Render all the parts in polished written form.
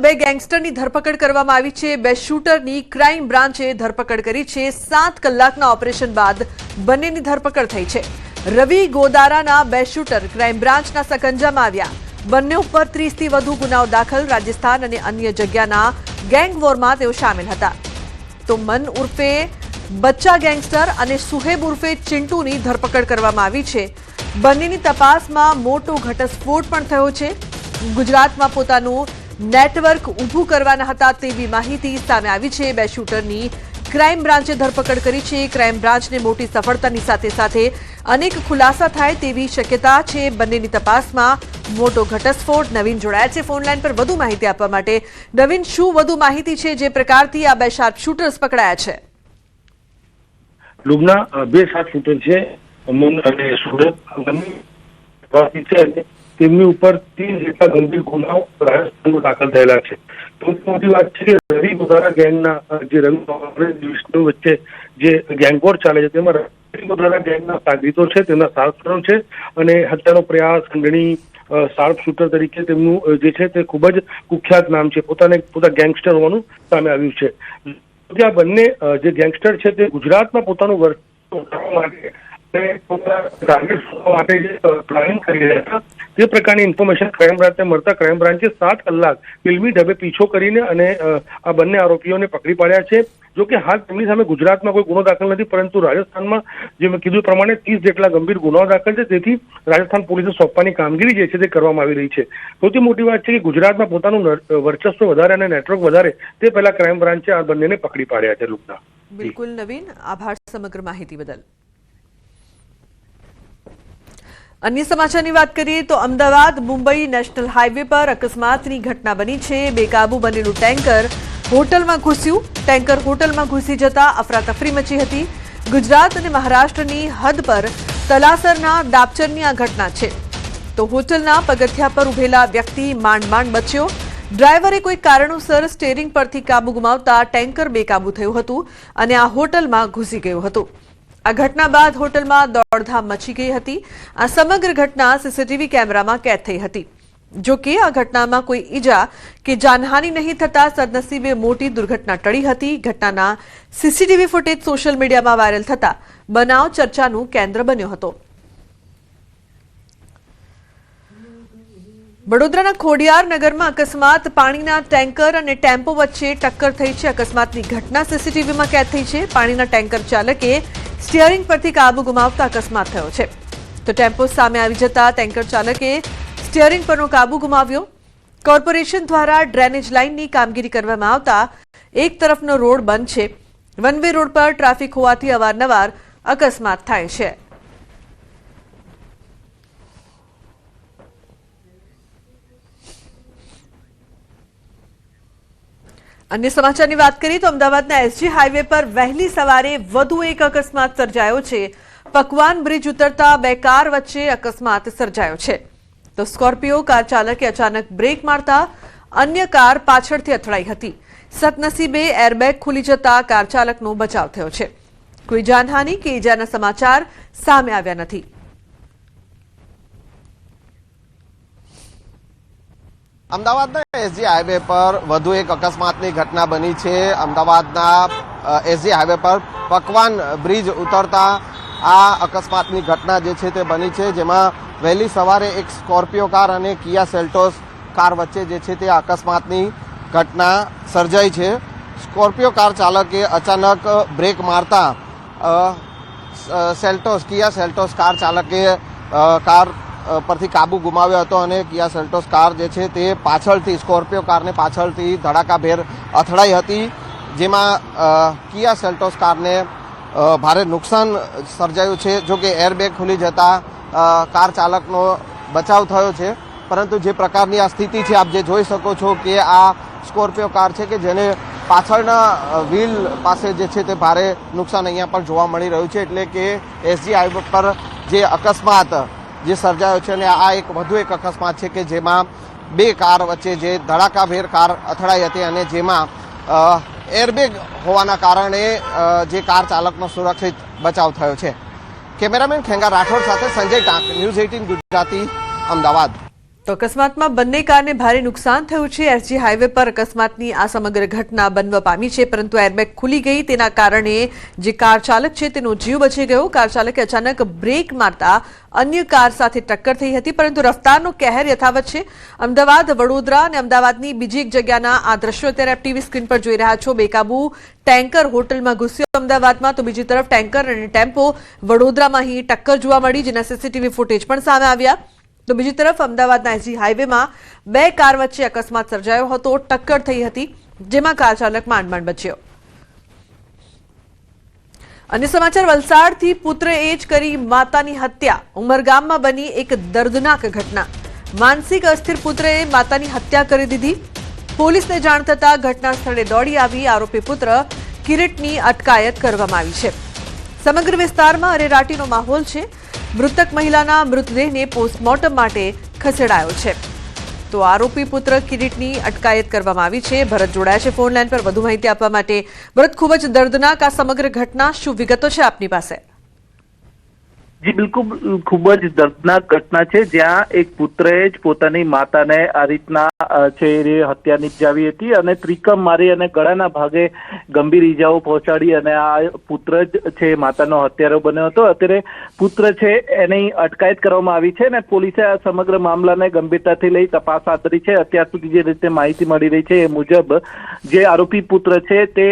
બે ગેંગસ્ટરની ધરપકડ કરવામાં આવી છે। બે શૂટરની ક્રાઇમ બ્રાન્ચે ધરપકડ કરી છે। 7 કલાકના ઓપરેશન બાદ બંનેની ધરપકડ થઈ છે। રવિ ગોદારાના બે શૂટર ક્રાઇમ બ્રાન્ચના સકંજામાં આવ્યા। બંને ઉપર 30થી વધુ ગુનાઓ દાખલ। રાજસ્થાન અને અન્ય જગ્યાના ગેંગ વોરમાં તેઓ સામેલ હતા। તો મન ઉર્ફે બચ્ચા ગેંગસ્ટર અને સુહેબ ઉર્ફે ચિંટુની ધરપકડ કરવામાં આવી છે। બંનેની તપાસમાં મોટો ઘટસ્ફોટ પણ થયો છે। ગુજરાતમાં પોતાનું નેટવર્ક ઊભું કરવાના હતા તેવી માહિતી સામે આવી છે। બે શૂટરની ક્રાઇમ બ્રાન્ચે ધરપકડ કરી છે। ક્રાઇમ બ્રાન્ચને મોટી સફળતાની સાથે સાથે અનેક ખુલાસા થાય તેવી શક્યતા છે। બંનેની તપાસમાં મોટો ઘટસ્ફોટ। નવીન જોડાયા છે ફોન લાઈન પર વધુ માહિતી આપવા માટે। નવીન, શું વધુ માહિતી છે જે પ્રકારથી આ બે શાર્પ શૂટર્સ પકડાયા છે? લુબના બે શાર્પ શૂટર છે, અમન અને સુરત છે। તેમની ઉપર 30 જેટલા ગંભીર ગુનાઓ રાજસ્થાનમાં દાખલ થયેલા છે। તો મોટી વાત છે કે રવિ ગોદારા ગેંગના જે રવિ વિષ્ણુ વચ્ચે જે ગેંગવોર ચાલે છે તેમાં રવિ ગોદારા ગેંગના સાગરીતો છે, તેમના સારથીઓ છે અને હત્યાનો પ્રયાસ ખંડણી શાર્પ શૂટર તરીકે તેમનું જે છે તે ખૂબ જ કુખ્યાત નામ છે। પોતા ગેંગસ્ટર હોવાનું સામે આવ્યું છે। આ બંને જે ગેંગસ્ટર છે તે ગુજરાતમાં પોતાનું વર્ચસ્વ માટે ટાર્ગેટ માટે જે પ્લાનિંગ કરી રહ્યા હતા તે પ્રકારની ઇન્ફોર્મેશન ક્રાઇમ બ્રાન્ચને મળતા ક્રાઇમ બ્રાન્ચે 7 કલાક ફિલ્મી ઢબે પીછો કરીને અને આ બંને આરોપીઓને પકડી પાડ્યા છે। જો કે હાલ તેમની સામે ગુજરાતમાં કોઈ ગુનો દાખલ નથી, પરંતુ રાજસ્થાનમાં જે મેં કીધું પ્રમાણે 30 જેટલા ગંભીર ગુનાઓ દાખલ છે। તેથી રાજસ્થાન પોલીસે સોંપવાની કામગીરી જે છે તે કરવામાં આવી રહી છે। સૌથી મોટી વાત છે કે ગુજરાતમાં પોતાનું વર્ચસ્વ વધારે અને નેટવર્ક વધારે તે પહેલા ક્રાઇમ બ્રાન્ચે આ બંનેને પકડી પાડ્યા છે। લુકના બિલકુલ નવીન, આભાર સમગ્ર માહિતી બદલ। अन्य समाचारनी बात करिए तो अमदावाद मुंबई नेशनल हाईवे पर अकस्मातनी घटना बनी है। बेकाबू बनेलू टेंकर होटल में घुस्यु। टेंकर होटल में घुसी जता अफरातफरी मची हती। गुजरात और महाराष्ट्रनी हद पर तलासरना दापचरनी आ घटना है। तो होटलना पगथिया पर उभेला व्यक्ति मांड मांड बच्यो। ड्राइवरे कोई कारणोसर स्टेरिंग परथी काबू गुमावता टेंकर बेकाबू थयुं हतुं अने आ होटलमां घुसी गयुं हतुं। आ घटना बाद होटलमां दौड़धाम मची गई हती। आ समग्र घटना सीसीटीवी कैमरामां कैद थई हती। जो कि आ घटनामां कोई ईजा के जानहानि नहीं थता सदनसीबे मोटी दुर्घटना टळी हती। घटनाना सीसीटीवी फूटेज सोशल मीडियामां वायरल थता बनाव चर्चानुं केंद्र बन्यो हतो। वडोदराना खोडियार नगરમાં અકસ્માત। પાણીના ટેન્કર અને ટેમ્પો વચ્ચે ટક્કર થઈ છે। અકસ્માતની ઘટના સીસીટીવીમાં કેદ થઈ છે। પાણીના ટેન્કર ચાલકે સ્ટીયરિંગ પરથી કાબુ ગુમાવતા અકસ્માત થયો છે। તો ટેમ્પો સામે આવી જતા ટેન્કર ચાલકે સ્ટીયરિંગ પરનો કાબુ ગુમાવ્યો। કોર્પોરેશન દ્વારા ડ્રેનેજ લાઇનની કામગીરી કરવામાં આવતા એક તરફનો રોડ બંધ છે। વન વે રોડ પર ટ્રાફિક હોવાથી અવારનવાર અકસ્માત થાય છે। अन्य समाचार की बात करिए तो अमदावाद एसजी हाईवे पर वहेली सवारे वधु एक अकस्मात सर्जायो छे। पकवान ब्रिज उतरता बे कार वच्चे अकस्मात सर्जायो छे। तो स्कॉर्पियो कार चालके अचानक ब्रेक मारता अन्य कार पाछळथी અથડાઈ હતી। સદનસીબે એરબેગ ખુલી જતા કાર ચાલકનો બચાવ થયો છે। કોઈ જાનહાનિ કે ઈજાના સમાચાર સામે આવ્યા નથી। અમદાવાદના એસજી હાઈવે પર વધુ એક અકસ્માતની ઘટના બની છે। અમદાવાદના એસજી હાઈવે પર પકવાન બ્રિજ ઉતરતા આ અકસ્માતની ઘટના જે છે તે બની છે, જેમાં વહેલી સવારે એક સ્કોર્પિયો કાર અને કિયા સેલ્ટોસ કાર વચ્ચે જે છે તે અકસ્માતની ઘટના સર્જાઈ છે। સ્કોર્પિયો કાર ચાલકે અચાનક બ્રેક મારતા કિયા સેલ્ટોસ કાર ચાલકે કાર પરથી કાબુ ગુમાવ્યો હતો અને કિયા સેલ્ટોસ કાર જે છે તે પાછળથી સ્કોર્પિયો કારને પાછળથી ધડાકાભેર અથડાઈ હતી, જેમાં કિયા સેલ્ટોસ કારને ભારે નુકસાન સર્જાયું છે। જો કે એરબેગ ખુલી જતા કાર ચાલકનો બચાવ થયો છે, પરંતુ જે પ્રકારની આ સ્થિતિ છે આપ જે જોઈ શકો છો કે આ સ્કોર્પિયો કાર છે કે જેને પાછળના વ્હીલ પાસે જે છે તે ભારે નુકસાન અહીંયા પર જોવા મળી રહ્યું છે। એટલે કે એસજી હાઈવે પર જે અકસ્માત જે સર્જાયો છે અને આ એક વધુ એક અકસ્માત છે કે જેમાં બે કાર વચ્ચે જે ધડાકાભેર કાર અથડાઈ હતી અને જેમાં એરબેગ હોવાના કારણે જે કાર ચાલકનો સુરક્ષિત બચાવ થયો છે। કેમેરામેન ખેંગા રાઠોડ સાથે સંજય ટાંક, ન્યૂઝ 18 ગુજરાતી, અમદાવાદ। તો અકસ્માતમાં બંને કારને ભારે નુકસાન થયું છે। એસજી હાઈવે પર અકસ્માતની આ સમગ્ર ઘટના બનવા પામી છે, પરંતુ એરબેગ ખુલી ગઈ તેના કારણે જે કાર ચાલક છે તેનો જીવ બચી ગયો। કાર ચાલકે અચાનક બ્રેક મારતા અન્ય કાર સાથે ટક્કર થઈ હતી, પરંતુ રફતારનો કહેર યથાવત છે। અમદાવાદ, વડોદરા અને અમદાવાદની બીજી એક જગ્યાના આ દ્રશ્યો અત્યારે આપ ટીવી સ્ક્રીન પર જોઈ રહ્યા છો। બેકાબુ ટેન્કર હોટલમાં ઘૂસ્યો અમદાવાદમાં, તો બીજી તરફ ટેન્કર અને ટેમ્પો વડોદરામાં અહીં ટક્કર જોવા મળી, જેના સીસીટીવી ફૂટેજ પણ સામે આવ્યા। તો બીજી તરફ અમદાવાદના એસજી હાઈવેમાં બે કાર વચ્ચે અકસ્માત સર્જાયો હતો, ટક્કર થઈ હતી, જેમાં કાર ચાલક માંડ બચ્યો। અન્ય સમાચાર, વલસાડથી પુત્રએ જ કરી માતાની હત્યા। ઉમરગામમાં બની એક દર્દનાક ઘટના। માનસિક અસ્થિર પુત્રએ માતાની હત્યા કરી દીધી। પોલીસને જાણ થતાં ઘટના સ્થળે દોડી આવી આરોપી પુત્ર કિરીટની અટકાયત કરવામાં આવી છે। સમગ્ર વિસ્તારમાં અરેરાટીનો માહોલ છે। મૃતક મહિલાના મૃતદેહને પોસ્ટમોર્ટમ માટે ખસેડાયો છે। તો આરોપી પુત્ર કિરીટની અટકાયત કરવામાં આવી છે। ભરત જોડાયા છે ફોન લાઈન પર વધુ માહિતી આપવા માટે। ભરત, ખૂબ જ દર્દનાક આ સમગ્ર ઘટના, શું વિગતો છે આપની પાસે? જી બિલકુલ, ખૂબ જ દર્દનાક ઘટના છે, જ્યાં એક પુત્રએ જ પોતાની માતાને આ રીતના છે એ હત્યા નિપજાવી હતી અને ત્રિકમ મારી અને ગળાના ભાગે ગંભીર ઈજાઓ પહોંચાડી અને આ પુત્ર જ છે માતાનો હત્યારો બન્યો હતો। અત્યારે પુત્ર છે એની અટકાયત કરવામાં આવી છે અને પોલીસે આ સમગ્ર મામલાને ગંભીરતાથી લઈ તપાસ હાથ ધરી છે। અત્યાર સુધી જે રીતે માહિતી મળી રહી છે એ મુજબ જે આરોપી પુત્ર છે તે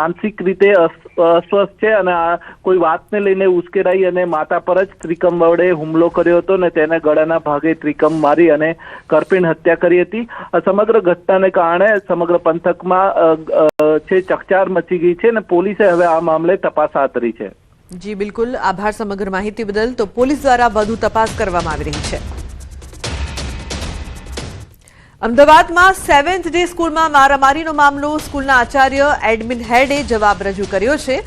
માનસિક રીતે અસ્વસ્થ છે અને આ કોઈ વાતને લઈને ઉશ્કેરાઈ અને માતા પર જ ત્રિકમ વડે હુમલો કર્યો હતો ને તેને ગળાના ભાગે ત્રિકમ મારી અને કરપીણ હત્યા કરી હતી। આ સમગ્ર ઘટનાને કારણે સમગ્ર પંથકમાં છે ચકચાર મચી ગઈ છે અને પોલીસે હવે આ મામલે તપાસ હાથ ધરી છે। જી બિલકુલ, આભાર સમગ્ર માહિતી બદલ। તો પોલીસ દ્વારા વધુ તપાસ કરવામાં આવી રહી છે। અમદાવાદમાં 7th ડે સ્કૂલમાં મારામારીનો મામલો। સ્કૂલના આચાર્ય એડમિન હેડે જવાબ રજૂ કર્યો છે।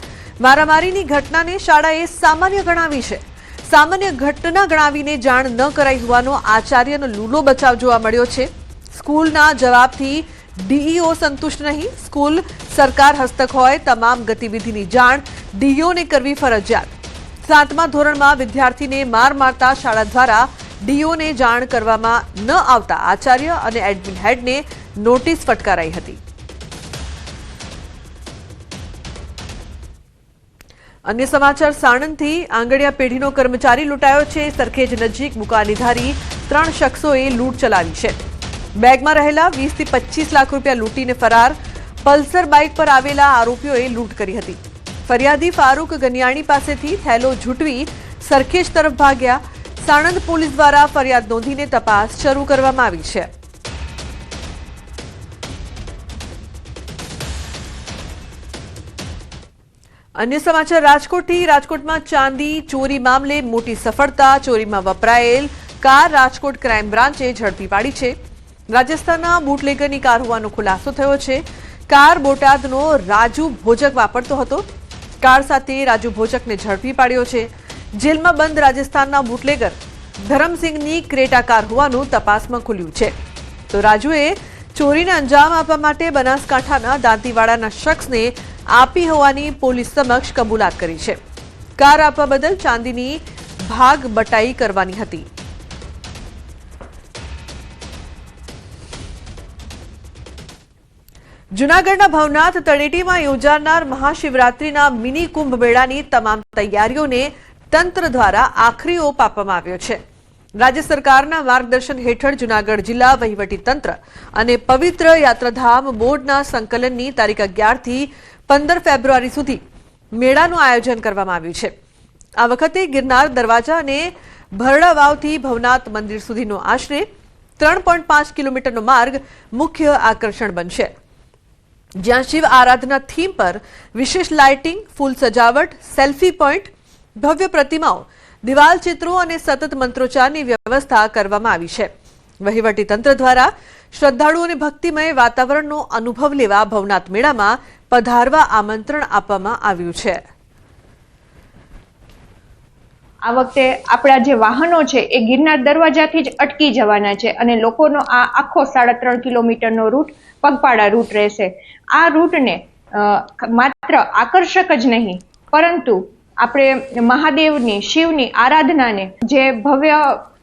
મારામારીની ઘટનાને શાળાએ સામાન્ય ગણાવી છે। સામાન્ય ઘટના ગણાવીને જાણ ન કરાઈ હોવાનો આચાર્યનો લૂલો બચાવ જોવા મળ્યો છે। સ્કૂલના જવાબથી ડીઈઓ સંતુષ્ટ નહીં। સ્કૂલ સરકાર હસ્તક હોય તમામ ગતિવિધિની જાણ ડીઈઓને કરવી ફરજિયાત। 7મા ધોરણમાં વિદ્યાર્થીને માર મારતા શાળા દ્વારા ડીઓને જાણ કરવામાં ન આવતા આચાર્ય અને એડમિન હેડને નોટિસ ફટકારાઈ હતી। અન્ય સમાચાર, સાણંદથી આંગણિયા પેઢીનો કર્મચારી લૂંટાયો છે। સરખેજ નજીક બુકાનીધારી 3 શખ્સોએ લૂંટ ચલાવી છે। બેગમાં રહેલા 20 થી 25 લાખ રૂપિયા લૂંટીને ફરાર। પલ્સર બાઇક પર આવેલા આરોપીઓએ લૂંટ કરી હતી। ફરિયાદી ફારૂક ગનિયાણી પાસેથી થેલો ઝૂંટવી સરખેજ તરફ ભાગ્યા। સાણંદ પોલીસ દ્વારા ફરિયાદ નોંધીને તપાસ શરૂ કરવામાં આવી છે। અન્ય સમાચાર, રાજકોટમાં ચાંદી ચોરી મામલે મોટી સફળતા। ચોરીમાં વપરાયેલ કાર રાજકોટ ક્રાઇમ બ્રાન્ચે ઝડપી પાડી છે। રાજસ્થાનના બુટલેગરની કાર હોવાનો ખુલાસો થયો છે। કાર બોટાદનો રાજુ ભોજક વાપરતો હતો। કાર સાથે રાજુ ભોજકને ઝડપી પાડ્યો છે। જેલમાં બંધ રાજસ્થાનના બુટલેગર ધરમસિંહની ક્રેટા કાર હોવાનું તપાસમાં ખુલ્યું છે। તો રાજુએ ચોરીને અંજામ આપવા માટે બનાસકાંઠાના દાંતીવાડાના શખ્સને આપી હોવાની પોલીસ સમક્ષ કબૂલાત કરી છે। કાર આપવા બદલ ચાંદીની ભાગ બટાઈ કરવાની હતી। જૂનાગઢના ભવનાથ તળેટીમાં યોજાનાર મહાશિવરાત્રીના મિની કુંભ મેળાની તમામ તૈયારીઓને તંત્ર દ્વારા આખરી ઓપ આપવામાં આવ્યો છે। રાજ્ય સરકારના માર્ગદર્શન હેઠળ જૂનાગઢ જિલ્લા વહીવટી તંત્ર અને પવિત્ર યાત્રાધામ બોર્ડના સંકલનની તારીખ 11 થી 15 ફેબ્રુઆરી સુધી મેળાનું આયોજન કરવામાં આવ્યું છે। આ વખતે ગિરનાર દરવાજા અને ભરડા વાવથી ભવનાથ મંદિર સુધીનો આશરે 3.5 કિલોમીટરનો માર્ગ મુખ્ય આકર્ષણ બનશે, જ્યાં શિવ આરાધના થીમ પર વિશેષ લાઇટિંગ, ફૂલ સજાવટ, સેલ્ફી પોઈન્ટ, ભવ્ય પ્રતિમાઓ, દિવાલ ચિત્રો અને સતત મંત્રોચ્ચારની વ્યવસ્થા કરવામાં આવી છે। વહીવટી તંત્ર દ્વારા શ્રદ્ધાળુઓને ભક્તિમય વાતાવરણનો અનુભવ લેવા ભવનાથ મેળામાં પધારવા આમંત્રણ આપવામાં આવ્યું છે। આ વખતે આપણા જે વાહનો છે એ ગિરનાર દરવાજાથી જ અટકી જવાના છે અને લોકોનો આ આખો 3.5 કિલોમીટરનો રૂટ પગપાળા રૂટ રહેશે। આ રૂટને માત્ર આકર્ષક જ નહીં પરંતુ આપણે મહાદેવની શિવની આરાધનાને જે ભવ્ય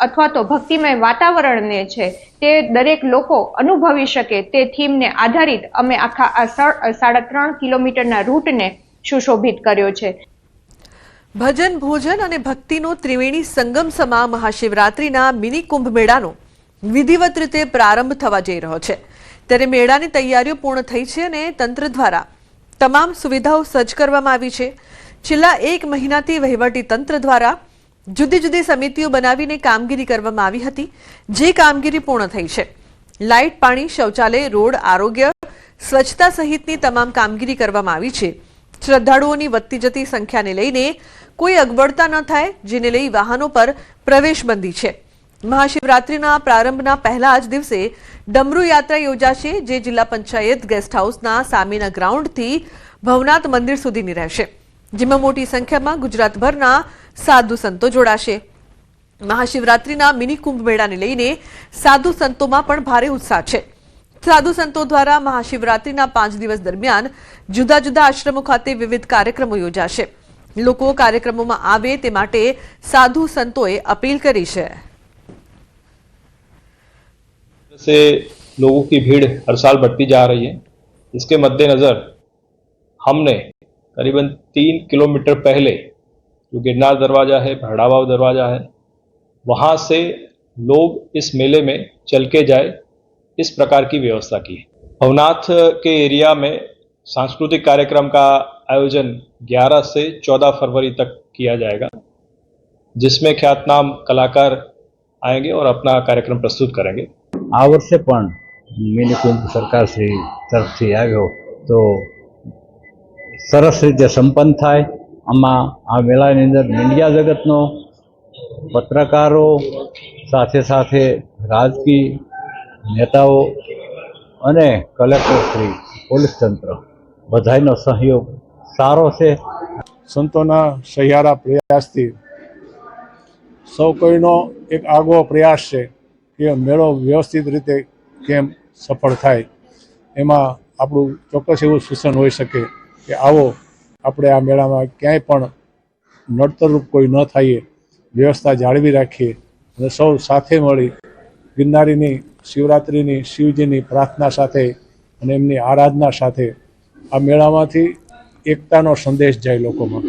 અથવા તો ભક્તિમય વાતાવરણને છે તે દરેક લોકો અનુભવી શકે તે થીમને આધારિત અમે આખા આ 3.5 કિલોમીટરના રૂટને સુશોભિત કર્યો છે. ભજન, ભોજન અને ભક્તિનો ત્રિવેણી સંગમ સમા મહાશિવરાત્રિના મિની કુંભ મેળાનો વિધિવત રીતે પ્રારંભ થવા જઈ રહ્યો છે. ત્યારે મેળાની તૈયારીઓ પૂર્ણ થઈ છે અને તંત્ર દ્વારા તમામ સુવિધાઓ સજ્જ કરવામાં આવી છે. છેલ્લા 1 મહિનાથી વહીવટી તંત્ર દ્વારા જુદી જુદી સમિતિઓ બનાવીને કામગીરી કરવામાં આવી હતી, જે કામગીરી પૂર્ણ થઈ છે. લાઇટ, પાણી, શૌચાલય, રોડ, આરોગ્ય, સ્વચ્છતા સહિતની તમામ કામગીરી કરવામાં આવી છે. શ્રદ્ધાળુઓની વધતી જતી સંખ્યાને લઈને કોઈ અગવડતા ન થાય, જેને લઈ વાહનો પર પ્રવેશબંધી છે. મહાશિવરાત્રિના પ્રારંભના પહેલા જ દિવસે ડમરૂ યાત્રા યોજાશે, જે જિલ્લા પંચાયત ગેસ્ટ હાઉસના સામેના ગ્રાઉન્ડથી ભવનાથ મંદિર સુધીની રહેશે, જેમાં મોટી સંખ્યામાં ગુજરાતભરના સાધુ સંતો જોડાશે. મહાશિવરાત્રિના મિની કુંભ મેળાને લઈને સાધુ સંતોમાં પણ ભારે ઉત્સાહ છે. સાધુ સંતો દ્વારા મહાશિવરાત્રિના 5 દિવસ દરમિયાન જુદા જુદા આશ્રમો ખાતે વિવિધ કાર્યક્રમો યોજાશે. લોકો કાર્યક્રમોમાં આવે તે માટે સાધુ સંતોએ અપીલ કરી છે. से लोगों की भीड़ हर साल बढ़ती जा रही है. इसके मद्देनजर हमने करीबन 3 किलोमीटर पहले जो गिरनार दरवाजा है, भरड़ावाव दरवाजा है, वहाँ से लोग इस मेले में चल के जाए, इस प्रकार की व्यवस्था की है. भवनाथ के एरिया में सांस्कृतिक कार्यक्रम का आयोजन 11 से 14 फरवरी तक किया जाएगा, जिसमें ख्यातनाम कलाकार आएंगे और अपना कार्यक्रम प्रस्तुत करेंगे. આ વર્ષે પણ મિની કુંભ સરકારશ્રી તરફથી આવ્યો તો સરસ રીતે સંપન્ન થાય. આમાં આ મેળાની અંદર મીડિયા જગતનો, પત્રકારો, સાથે સાથે રાજકીય નેતાઓ અને કલેક્ટરશ્રી, પોલીસ તંત્ર બધાનો સહયોગ સારો છે. સંતોના સહિયારા પ્રયાસથી સૌ કોઈનો એક આગવો પ્રયાસ છે કે મેળો વ્યવસ્થિત રીતે કેમ સફળ થાય. એમાં આપણું ચોક્કસ એવું સૂચન હોઈ શકે કે આવો આપણે આ મેળામાં ક્યાંય પણ નડતરરૂપ કોઈ ન થાય, વ્યવસ્થા જાળવી રાખીએ અને સૌ સાથે મળી ગિરનારીની શિવરાત્રિની, શિવજીની પ્રાર્થના સાથે અને એમની આરાધના સાથે આ મેળામાંથી એકતાનો સંદેશ જાય લોકોમાં.